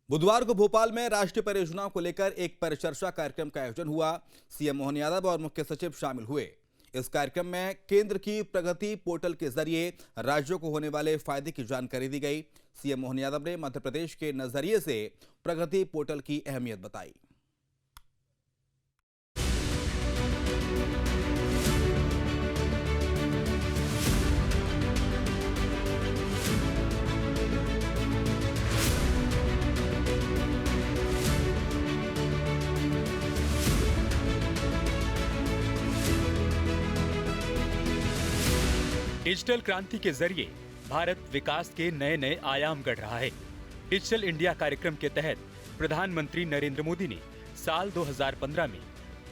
बुधवार को भोपाल में राष्ट्रीय परियोजनाओं को लेकर एक परिचर्चा कार्यक्रम का आयोजन हुआ। सीएम मोहन यादव और मुख्य सचिव शामिल हुए। इस कार्यक्रम में केंद्र की प्रगति पोर्टल के जरिए राज्यों को होने वाले फायदे की जानकारी दी गई। सीएम मोहन यादव ने मध्य प्रदेश के नजरिए से प्रगति पोर्टल की अहमियत बताई। डिजिटल क्रांति के जरिए भारत विकास के नए नए आयाम गढ़ रहा है। डिजिटल इंडिया कार्यक्रम के तहत प्रधानमंत्री नरेंद्र मोदी ने साल 2015 में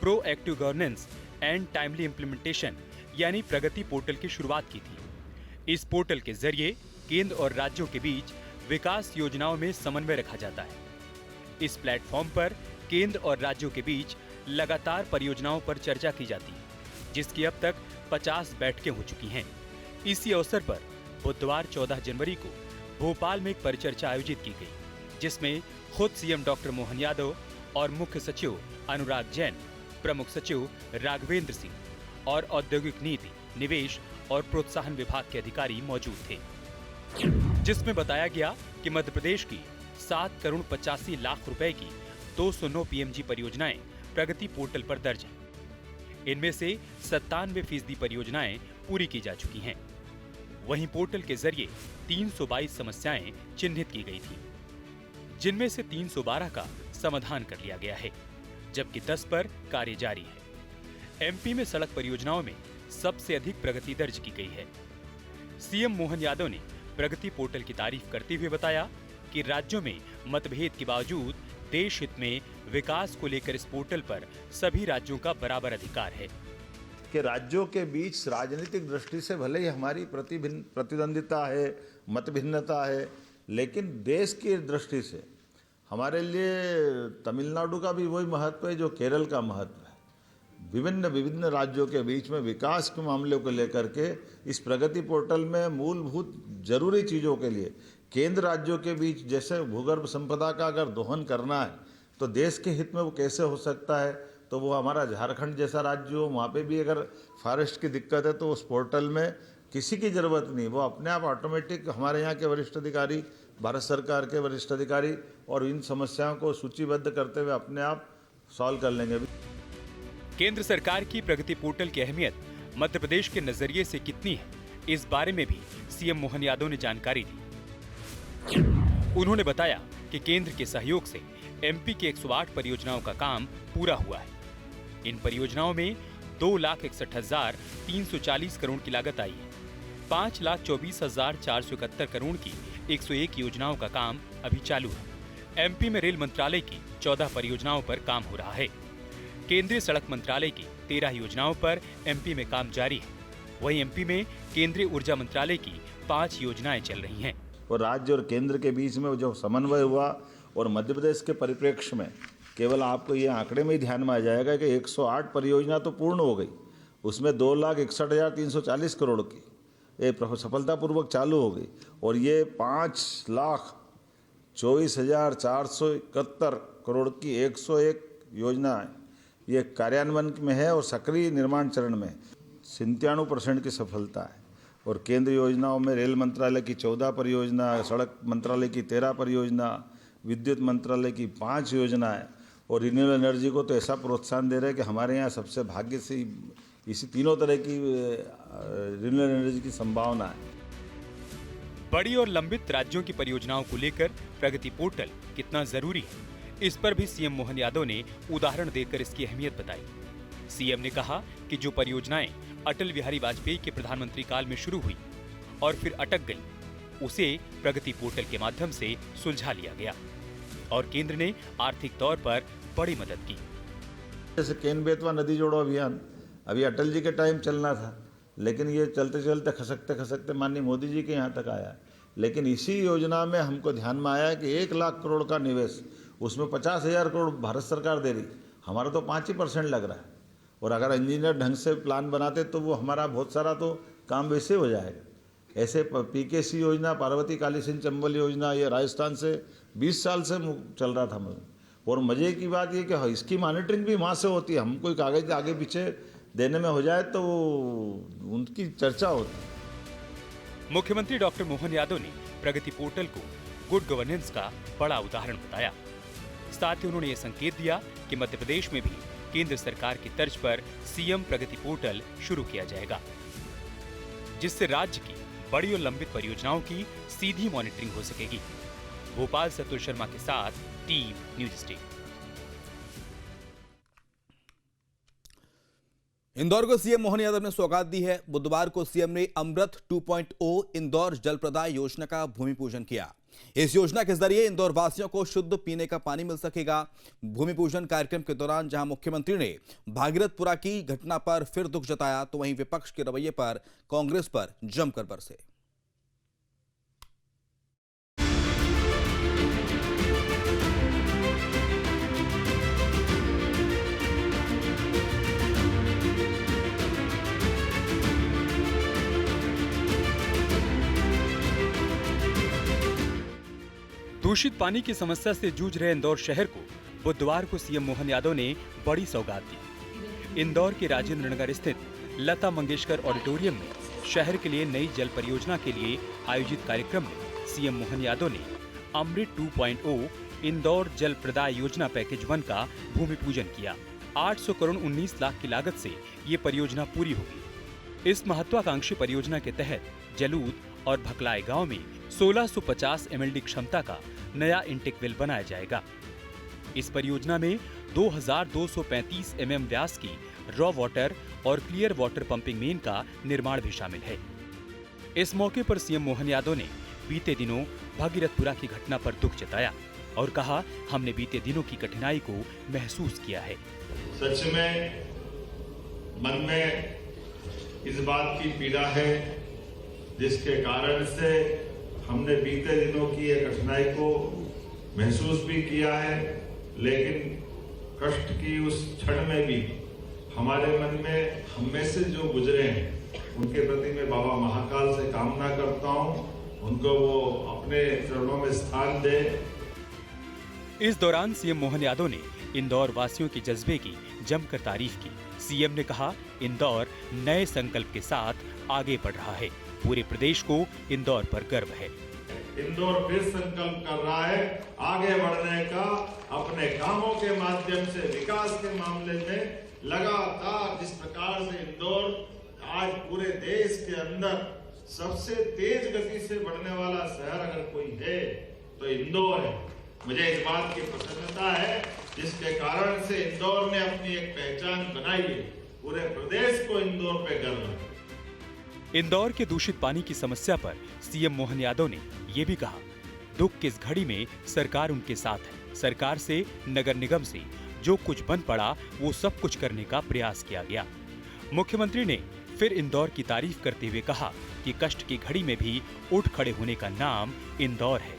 proactive governance and timely implementation यानी प्रगति पोर्टल की शुरुआत की थी। इस पोर्टल के जरिए केंद्र और राज्यों के बीच विकास योजनाओं में समन्वय रखा जाता है। इस प्लेटफॉर्म पर केंद्र और राज्यों के बीच लगातार परियोजनाओं पर चर्चा की जाती है, जिसकी अब तक 50 बैठकें हो चुकी हैं। इसी अवसर पर बुधवार 14 जनवरी को भोपाल में एक परिचर्चा आयोजित की गई, जिसमें खुद सीएम डॉक्टर मोहन यादव और मुख्य सचिव अनुराग जैन, प्रमुख सचिव राघवेंद्र सिंह और औद्योगिक नीति, निवेश और प्रोत्साहन विभाग के अधिकारी मौजूद थे, जिसमें बताया गया कि मध्य प्रदेश की 7 करोड़ 85 लाख रुपए की 209 पीएमजी परियोजनाएं प्रगति पोर्टल पर दर्ज हैं। इनमें से 97% परियोजनाएं पूरी की जा चुकी हैं। वहीं पोर्टल के जरिए 322 समस्याएं चिन्हित की गई थीं, जिनमें से 312 का समाधान कर लिया गया है, जबकि 10 पर कार्य जारी है। एमपी में सड़क परियोजनाओं में सबसे अधिक प्रगति दर्ज की गई है। सीएम मोहन यादव ने प्रगति पोर्टल की तारीफ करते हुए बताया कि राज्यों में मतभेद के बावजूद देश हित में विकास को लेकर इस पोर्टल पर सभी राज्यों का बराबर अधिकार है कि राज्यों के बीच राजनीतिक दृष्टि से भले ही हमारी प्रतिद्वंदिता है, मतभिन्नता है, लेकिन देश की दृष्टि से हमारे लिए तमिलनाडु का भी वही महत्व है जो केरल का महत्व है। विभिन्न राज्यों के बीच में विकास के मामलों को लेकर के इस प्रगति पोर्टल में मूलभूत जरूरी चीज़ों के लिए केंद्र राज्यों के बीच जैसे भूगर्भ संपदा का अगर दोहन करना है तो देश के हित में वो कैसे हो सकता है, तो वो हमारा झारखंड जैसा राज्य हो, वहाँ पे भी अगर फॉरेस्ट की दिक्कत है तो उस पोर्टल में किसी की ज़रूरत नहीं, वो अपने आप ऑटोमेटिक हमारे यहाँ के वरिष्ठ अधिकारी, भारत सरकार के वरिष्ठ अधिकारी और इन समस्याओं को सूचीबद्ध करते हुए अपने आप सॉल्व कर लेंगे। केंद्र सरकार की प्रगति पोर्टल की अहमियत मध्य प्रदेश के नजरिए से कितनी है, इस बारे में भी सीएम मोहन यादव ने जानकारी दी। उन्होंने बताया कि केंद्र के सहयोग से एमपी के 108 परियोजनाओं का काम पूरा हुआ है। इन परियोजनाओं में 2,61,340 करोड़ की लागत आई है। 5,24,471 करोड़ की 101 योजनाओं का काम अभी चालू है। एमपी में रेल मंत्रालय की 14 परियोजनाओं पर काम हो रहा है। केंद्रीय सड़क मंत्रालय की 13 योजनाओं पर एमपी में काम जारी है। वहीं एमपी में केंद्रीय ऊर्जा मंत्रालय की 5 योजनाएं चल रही हैं। और राज्य और केंद्र के बीच में जो समन्वय हुआ और मध्य प्रदेश के परिप्रेक्ष्य में केवल आपको ये आंकड़े में ही ध्यान में आ जाएगा कि 108 परियोजना तो पूर्ण हो गई, उसमेमें 2,61,340 करोड़ की ये सफलतापूर्वक चालू हो गई और ये 5,24,471 करोड़ की 101 योजना है, ये कार्यान्वयन में है और सक्रिय निर्माण चरण में 97% की सफलता है। और केंद्र योजनाओं में रेल मंत्रालय की 14 परियोजना, सड़क मंत्रालय की 13 परियोजना, विद्युत मंत्रालय की 5 योजनाएं और रिन्यूएबल एनर्जी को तो ऐसा प्रोत्साहन दे रहे हैं कि हमारे यहाँ सबसे भाग्य से इसी तीनों तरह की रिन्यूएबल एनर्जी की संभावना है। बड़ी और लंबित राज्यों की परियोजनाओं को लेकर प्रगति पोर्टल कितना जरूरी है, इस पर भी सीएम मोहन यादव ने उदाहरण देकर इसकी अहमियत बताई। सीएम ने कहा कि जो परियोजनाएं अटल बिहारी वाजपेयी के प्रधानमंत्री काल में शुरू हुई और फिर अटक गई, उसे प्रगति पोर्टल के माध्यम से सुलझा लिया गया और केंद्र ने आर्थिक तौर पर बड़ी मदद की। जैसे केन बेतवा नदी जोड़ो अभियान अभी अटल जी के टाइम चलना था, लेकिन ये चलते चलते खसकते खसकते माननीय मोदी जी के यहाँ तक आया। लेकिन इसी योजना में हमको ध्यान में आया कि 1 लाख करोड़ का निवेश, उसमें 50,000 करोड़ भारत सरकार दे रही, हमारा तो 5% लग रहा है। और अगर इंजीनियर ढंग से प्लान बनाते तो वो हमारा बहुत सारा तो काम वैसे हो जाएगा। ऐसे पीकेसी योजना, पार्वती काली सिंह चंबल योजना, ये राजस्थान से 20 साल से चल रहा था। और मजे की बात ये कि इसकी मॉनिटरिंग भी वहाँ से होती है। हम कोई कागज आगे पीछे देने में हो जाए तो उनकी चर्चा होती है। मुख्यमंत्री डॉक्टर मोहन यादव ने प्रगति पोर्टल को गुड गवर्नेंस का बड़ा उदाहरण बताया। साथ ही उन्होंने ये संकेत दिया कि मध्य प्रदेश में भी केंद्र सरकार की तर्ज पर सीएम प्रगति पोर्टल शुरू किया जाएगा, जिससे राज्य की बड़ी और लंबित परियोजनाओं की सीधी मॉनिटरिंग हो सकेगी। भोपाल से अतुल शर्मा के साथ टीम न्यूज स्टेट। इंदौर को सीएम मोहन यादव ने सौगात दी है। बुधवार को सीएम ने अमृत 2.0 इंदौर जल प्रदाय योजना का भूमि पूजन किया। इस योजना के जरिए इंदौर वासियों को शुद्ध पीने का पानी मिल सकेगा। भूमि पूजन कार्यक्रम के दौरान जहां मुख्यमंत्री ने भागीरथपुरा की घटना पर फिर दुख जताया, तो वहीं विपक्ष के रवैये पर कांग्रेस पर जमकर बरसे। दूषित पानी की समस्या से जूझ रहे इंदौर शहर को बुधवार को सीएम मोहन यादव ने बड़ी सौगात दी। इंदौर के राजेंद्र नगर स्थित लता मंगेशकर ऑडिटोरियम में शहर के लिए नई जल परियोजना के लिए आयोजित कार्यक्रम में सीएम मोहन यादव ने अमृत 2.0 इंदौर जल प्रदाय योजना पैकेज 1 का भूमि पूजन किया। 800 करोड़ 19 लाख की लागत से ये परियोजना पूरी होगी। इस महत्वाकांक्षी परियोजना के तहत जलूद और भकलाए गांव में 1650 MLD क्षमता का नया इंटेक वेल बनाया जाएगा। इस परियोजना में 2235 mm व्यास की रॉ वाटर और क्लियर वाटर पंपिंग मेन का निर्माण भी शामिल है। इस मौके पर सीएम मोहन यादव ने बीते दिनों भागीरथपुरा की घटना पर दुख जताया और कहा, हमने बीते दिनों की कठिनाई को महसूस किया है। सच में मन में इस बात की पीड़ा है, जिसके कारण से हमने बीते दिनों की ये कठिनाई को महसूस भी किया है, लेकिन कष्ट की उस क्षण में भी हमारे मन में हम में से जो गुजरे हैं उनके प्रति मैं बाबा महाकाल से कामना करता हूं, उनको वो अपने चरणों में स्थान दे। इस दौरान सीएम मोहन यादव ने इंदौर वासियों के जज्बे की जमकर तारीफ की। सीएम ने कहा, इंदौर नए संकल्प के साथ आगे बढ़ रहा है। पूरे प्रदेश को इंदौर पर गर्व है। इंदौर फिर संकल्प कर रहा है आगे बढ़ने का, अपने कामों के माध्यम से विकास के मामले में लगातार जिस प्रकार से इंदौर आज पूरे देश के अंदर सबसे तेज गति से बढ़ने वाला शहर अगर कोई है तो इंदौर है। मुझे इस बात की प्रसन्नता है जिसके कारण से इंदौर ने अपनी एक पहचान बनाई है। पूरे प्रदेश को इंदौर पे गर्व है। इंदौर के दूषित पानी की समस्या पर सीएम मोहन यादव ने ये भी कहा, दुख की इस घड़ी में सरकार उनके साथ है। सरकार से, नगर निगम से जो कुछ बन पड़ा वो सब कुछ करने का प्रयास किया गया। मुख्यमंत्री ने फिर इंदौर की तारीफ करते हुए कहा कि कष्ट की घड़ी में भी उठ खड़े होने का नाम इंदौर है।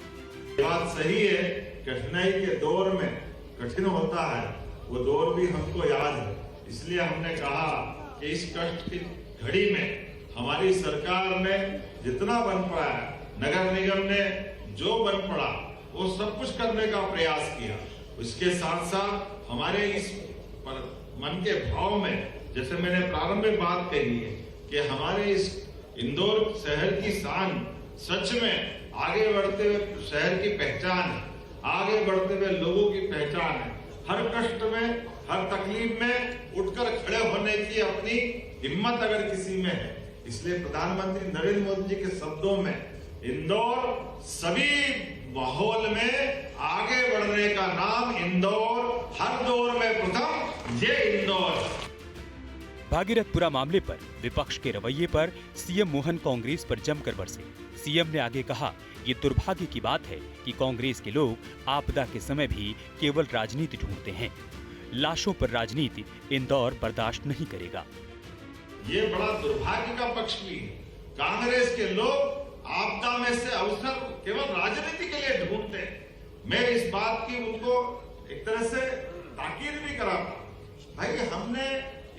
बात सही है, कठिनाई के दौर में कठिन होता है, वो दौर भी हमको याद है। इसलिए हमने कहा कि इस कष्ट की घड़ी में हमारी सरकार ने जितना बन पड़ा है, नगर निगम ने जो बन पड़ा वो सब कुछ करने का प्रयास किया। उसके साथ साथ हमारे इस मन के भाव में, जैसे मैंने प्रारंभ में बात कही है कि हमारे इस इंदौर शहर की शान सच में आगे बढ़ते हुए शहर की पहचान है, आगे बढ़ते हुए लोगों की पहचान है। हर कष्ट में, हर तकलीफ में उठकर खड़े होने की अपनी हिम्मत अगर किसी में है, इसलिए प्रधानमंत्री नरेंद्र मोदी जी के शब्दों में इंदौर सभी माहौल में आगे बढ़ने का नाम इंदौर, हर दौर में प्रथम ये इंदौर। भागीरथपुरा मामले पर विपक्ष के रवैये पर सीएम मोहन कांग्रेस पर जमकर बरसे। सीएम ने आगे कहा, ये दुर्भाग्य की बात है कि कांग्रेस के लोग आपदा के समय भी केवल राजनीति ढूंढते हैं। लाशों पर राजनीति इंदौर बर्दाश्त नहीं करेगा। ये बड़ा दुर्भाग्य का पक्ष भी है। कांग्रेस के लोग आपदा में से अवसर केवल राजनीति के लिए ढूंढते हैं। मैं इस बात की उनको एक तरह से ताकीद भी कराता। भाई, हमने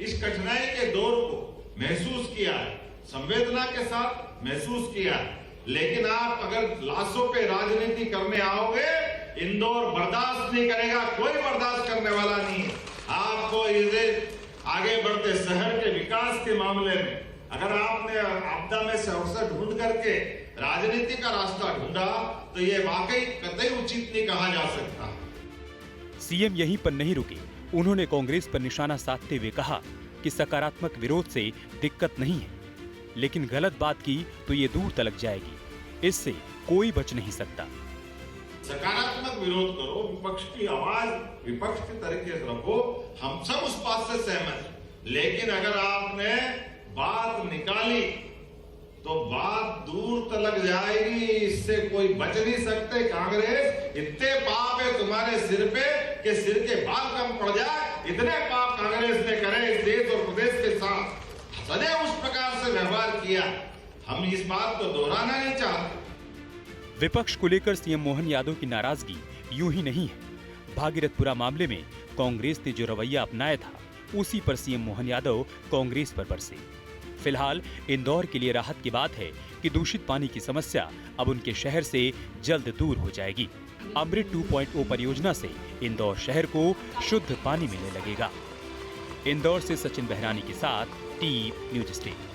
इस कठिनाई के दौर को महसूस किया है। संवेदना के साथ महसूस किया। लेकिन आप अगर लाशों पे राजनीति करने आओगे, इंदौर बर्दाश्त नहीं करेगा, कोई बर्दाश्त करने वाला नहीं है। आपको इस आगे बढ़ते शहर के विकास के मामले में अगर आपने आपदा में से अवसर ढूंढ करके राजनीति का रास्ता ढूंढा तो ये वाकई कतई उचित नहीं कहा जा सकता। सीएम यहीं पर नहीं रुके। उन्होंने कांग्रेस पर निशाना साधते हुए कहा कि सकारात्मक विरोध से दिक्कत नहीं है, लेकिन गलत बात की तो ये दूर तलक जाएगी। इससे कोई बच नहीं सकता। सकारात्मक विरोध करो, विपक्ष की आवाज विपक्ष के तरीके से रखो, हम सब उस बात से सहमत हैं। लेकिन अगर आपने बात निकाली तो बात दूर तलक जाएगी, इससे कोई बच नहीं सकते। कांग्रेस, इतने पाप है तुम्हारे सिर पे कि सिर के बाल कम पड़ जाए, इतने पाप कांग्रेस ने करे इस देश और प्रदेश के साथ। सदैव उस प्रकार से व्यवहार किया, हम इस बात को दोहराना नहीं चाहते। विपक्ष को लेकर सीएम मोहन यादव की नाराजगी यूं ही नहीं है। भागीरथपुरा मामले में कांग्रेस ने जो रवैया अपनाया था, उसी पर सीएम मोहन यादव कांग्रेस पर बरसे। फिलहाल इंदौर के लिए राहत की बात है कि दूषित पानी की समस्या अब उनके शहर से जल्द दूर हो जाएगी। अमृत 2.0 परियोजना से इंदौर शहर को शुद्ध पानी मिलने लगेगा। इंदौर से सचिन बहरानी के साथ टीवी न्यूज स्टेट।